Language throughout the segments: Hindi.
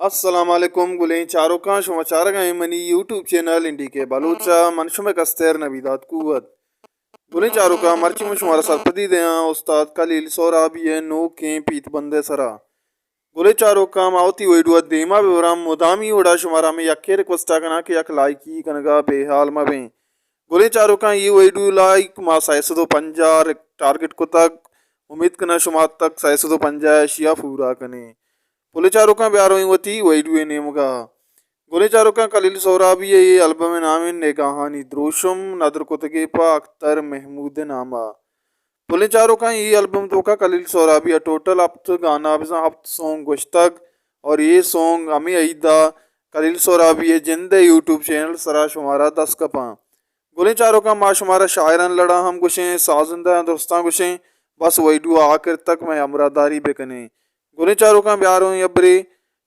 अस्सलामुअलैकुम गुलें चारों का समाचार गए मनी यूट्यूब चैनल इंडी के बलूचा मनशुम कस्तेर नबीदात कुवत गुलें चारों का मर्ची में शुमारा सरपदी दया उस्ताद कलील सोरा भी है नो के पीत बंदे सरा गुले चारों का मावती वेडुआ देमा विवरम मुदामी उड़ा शुमारा में यक्के रिक्वेस्टा कना के यक लाइकी कनगा बेहाल मबे गुले चारों का ये वेडू लाइक मा साइसदो पंजा टारगेट को तक उम्मीद कना शुमार तक साइसदो पंजा शिया पूरा कने पुलिचारुका ब्यारोवती वैडुए नेमगा गुलेचारुका कलील सोराबी ये एल्बम नामिन ने कहानी द्रोशम नदर कुतगेपा अख्तर महमूद नामा पुलिचारुका ये एल्बम तो का कलील सोराबी टोटल अब गाना बिजा अब सॉन्ग गुश्तक और ये सॉन्ग अमी ईदा कलील सोराबी ये जिंदे यूट्यूब चैनल सरा शुमारा 10 कपा गुलेचारुका माँ शुमारा शायरन लड़ा हम गुशे साजिंदा दोस्तां गुशे बस वैडू आखिर तक मैं अमरादारी बेकने गुने चारों का प्यार हुई अबरे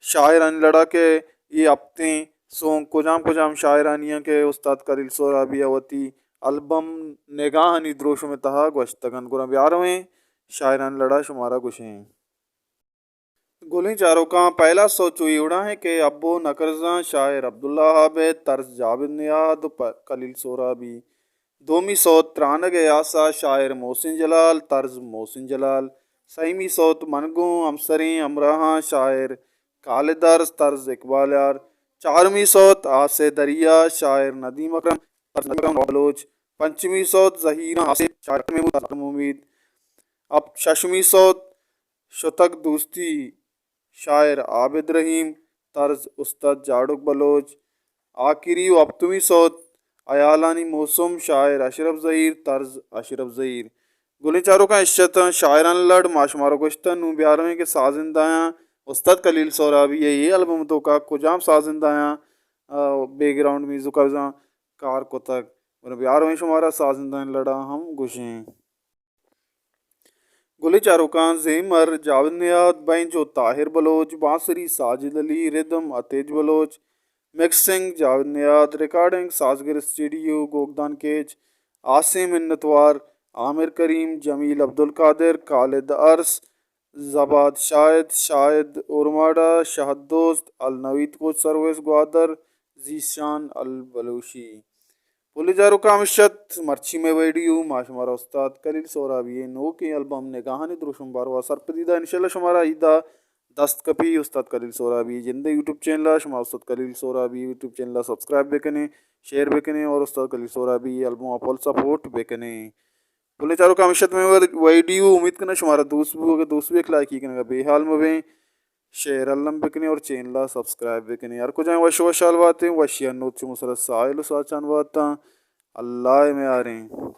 शायरानी लड़ा के ये अपते सॉन्ग कुजाम शायरानियाँ के उस्ताद करील सोराबी अवती एल्बम निगाहनी द्रोश में तहा गोश्तगन गुना प्यार हुए शायरानी लड़ा शुमारा कुछ हैं गोली चारों का पहला सोचो उड़ा है कि अब्बो नकरजा शायर अब्दुल्ला हाबे तर्ज जाबिद नियाद कलील सोराबी दोमी सौत त्रानग यासा शायर मोहसिन जलाल तर्ज मोहसिन जलाल सहीमी सौत मनगो अमसरी अमराहा शायर कालिदर्ज तर्ज इकबाल यार चारमी सौत आसे दरिया शायर नदीम अकरम तर्ज नदीम बलोच पंचमी सौत जहीरा आसे शायर महमूद उम्मीद अब शशमी सौत शतक दोस्ती शायर आबिद रहीम तर्ज उस्ताद जाड़ुक बलोच आखिरी वक्तुमी सौत अयालानी मौसम शायर अशरफ ज़हीर तर्ज अशरफ ज़हीर गुली चारों का इश्शत शायरान लड़ माशमारो गुश्तन नु ब्यारवें के साजिंदायाँ उस्ताद कलील सोराबी ये एल्बम तो का कुजाम साजिंदायाँ बैकग्राउंड म्यूजिक का कार को तक ब्यारवें शुमारा साजिंदायाँ लड़ा हम गुशें गुली चारुकान जेमर जावेद नियाद बैंजो ताहिर बलोच बांसुरी Sajid Ali rhythm Atej Baloch mixing Javed Niyad recording साजगर स्टूडियो गोगदान केज आसिम मिन्नतवार आमिर करीम जमील अब्दुल कादिर खालिद अरस जबाद शाहिद उर्माडा शहदोस्त अल नवीद कोच सर्विस ग्वादर जीशान अल बलूशी पुलिजारो का अमशत मर्ची में वेडियो माशमारा उस्ताद कलील सोराबी नो के एल्बम ने कहानी द्रुशम बारवा सरपदीदा इंशाल्लाह शुमारा ईदा दस्त कपी उस्ताद कलील सोराबी जिंदे यूट्यूब चैनल शुमा उस्ताद कलील सोराबी YouTube channel subscribe bakanae share bakanae और उस्ताद कलील सोराबी एल्बम अपल सपोर्ट बेकने पुलिजारो का अमशत में वेडियो उम्मीद करना शुमारा दोस्त भी एक लाइक करने का बेहाल में शेयर अल्लम बिकने और चैनल सब्सक्राइब बिकने यार कुछ वश वशाल बातें वशिया नोच मुसरत साहिल साचान बाता अल्लाह में आ रहे हैं।